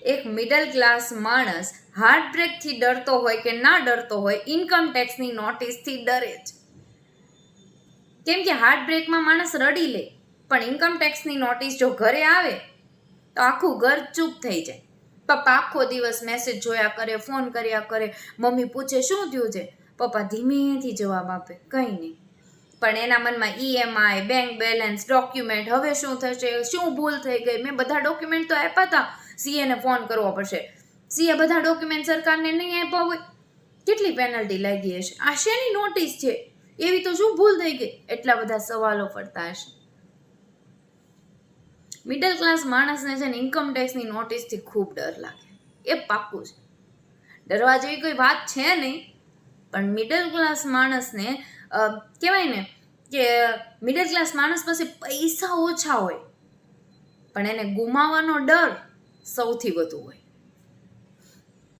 એક middle class માણસ heart બ્રેકથી ડરતો હોય કે ના ડરતો હોય, ઇન્કમ ટેક્સની નોટિસથી ડરે જ. કેમ કે હાર્ટ બ્રેકમાં માણસ રડી લે, પણ ઇન્કમ ટેક્સની નોટિસ જો ઘરે આવે તો આખું ઘર ચૂપ થઈ જાય. પપ્પા આખો દિવસ મેસેજ જોયા કરે, ફોન કર્યા કરે, મમ્મી પૂછે શું થયું છે, પપ્પા ધીમેથી જવાબ આપે કંઈ નહીં. પણ એના મનમાં EMI, બેંક બેલેન્સ, ડોક્યુમેન્ટ, હવે શું થશે, શું ભૂલ થઈ ગઈ, મેં બધા ડોક્યુમેન્ટ તો આપ્યા હતા, CA ને ફોન કરવો પડશે, CA બધા ડોક્યુમેન્ટ સરકારને નહીં આપ્યા હોય, કેટલી પેનલ્ટી લાગી હશે, આ શેની નોટિસ છે, એવી તો શું ભૂલ થઈ ગઈ, એટલા બધા સવાલો પડતા હશે. મિડલ ક્લાસ માણસને છે ને ઇન્કમ ટેક્સની નોટિસથી ખૂબ ડર લાગે, એ પાક્કું છે. ડરવા જેવી કોઈ વાત છે નહીં, પણ મિડલ ક્લાસ માણસને કહેવાય ને કે મિડલ ક્લાસ માણસ પાસે પૈસા ઓછા હોય, પણ એને ગુમાવવાનો ડર સૌથી વધુ હોય.